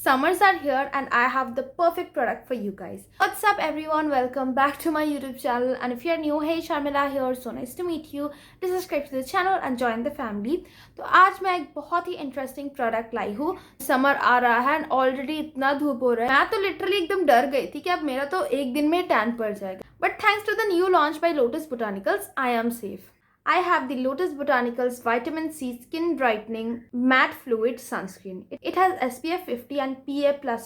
Summers are here and I have the perfect product for you guys. What's up everyone? Welcome back to my YouTube channel, and if you're new, hey Sharmila here, so nice to meet you. Please subscribe to the channel and join the family. तो आज मैं एक बहुत ही interesting product लाई हूँ. Summer आ रहा है and already इतना धूप हो रहा है, मैं तो लिटरली एकदम डर गई थी कि अब मेरा तो एक दिन में टैन पड़ जाएगा. But thanks to the new launch by Lotus Botanicals, I am safe. I have the Lotus Botanicals Vitamin C Skin Brightening Matte Fluid Sunscreen. It has SPF 50 and PA+++.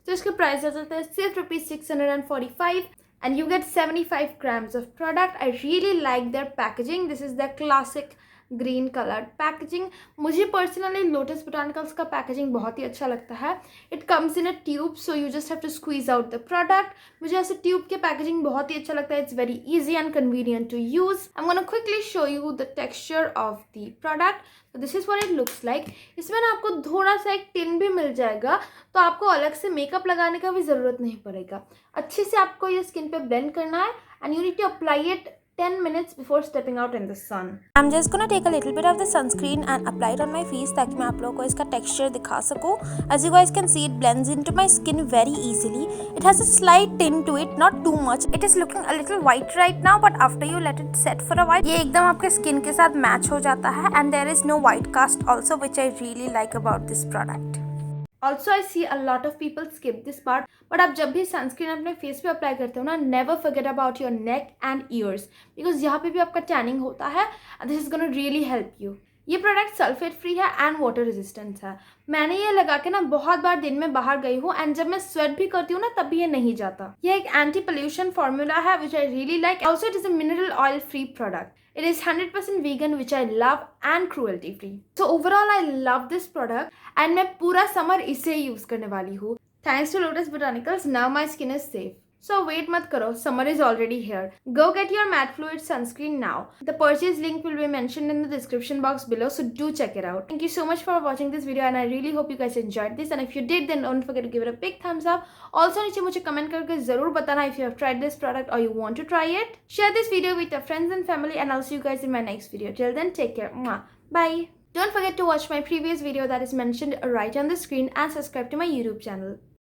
So इसके price आ जाता है सिर्फ ₹645 and you get 75 grams of product. I really like their packaging. This is their classic green coloured packaging. मुझे personally Lotus Botanicals का packaging बहुत ही अच्छा लगता है. It comes in a tube, so you just have to squeeze out the product. मुझे ऐसे tube के पैकेजिंग बहुत ही अच्छा लगता है. It's very easy and convenient to use. I am gonna quickly show you the texture of the product. तो this is what it looks like. इसमें ना आपको थोड़ा सा एक टिन भी मिल जाएगा, तो आपको अलग से मेकअप लगाने का भी ज़रूरत नहीं पड़ेगा. अच्छे से आपको ये स्किन पे ब्लेंड करना है and you need to apply it 10 minutes before stepping out in the sun. I'm just gonna take a little bit of the sunscreen and apply it on my face ताकि मैं आप लोगों को इसका texture दिखा सकूँ. As you guys can see, it blends into my skin very easily. It has a slight tint to it, not too much. It is looking a little white right now, but after you let it set for a while, ये एकदम आपके skin के साथ match हो जाता है. And there is no white cast also, which I really like about this product. Also, I see a lot of people skip this part, but आप जब भी सनस्क्रीन अपने फेस पे अप्लाई करते हो ना, never forget about your neck and ears, because यहाँ पे भी आपका टैनिंग होता है. This is gonna really help you. ये प्रोडक्ट सल्फेट फ्री है एंड वाटर रेजिस्टेंट है. मैंने ये लगा के ना बहुत बार दिन में बाहर गई हूँ एंड जब मैं स्वेट भी करती हूँ ना तब भी ये नहीं जाता. ये एक एंटी पोल्यूशन फॉर्मूला है which I really like. Also it is a mineral oil free product. It is 100% vegan, which I love, and cruelty free. So overall, I love this product, and मैं पूरा summer इसे use करने वाली हूँ. Thanks to Lotus Botanicals, now my skin is safe. So wait मत करो, summer is already here. Go get your MatteFLUID sunscreen now. The purchase link will be mentioned in the description box below, so do check it out. Thank you so much for watching this video, and I really hope you guys enjoyed this. And if you did, then don't forget to give it a big thumbs up. Also नीचे मुझे comment करके ज़रूर बताना if you have tried this product or you want to try it. Share this video with your friends and family, and I'll see you guys in my next video. Till then, take care. Mwah. Bye. Don't forget to watch my previous video that is mentioned right on the screen and subscribe to my YouTube channel.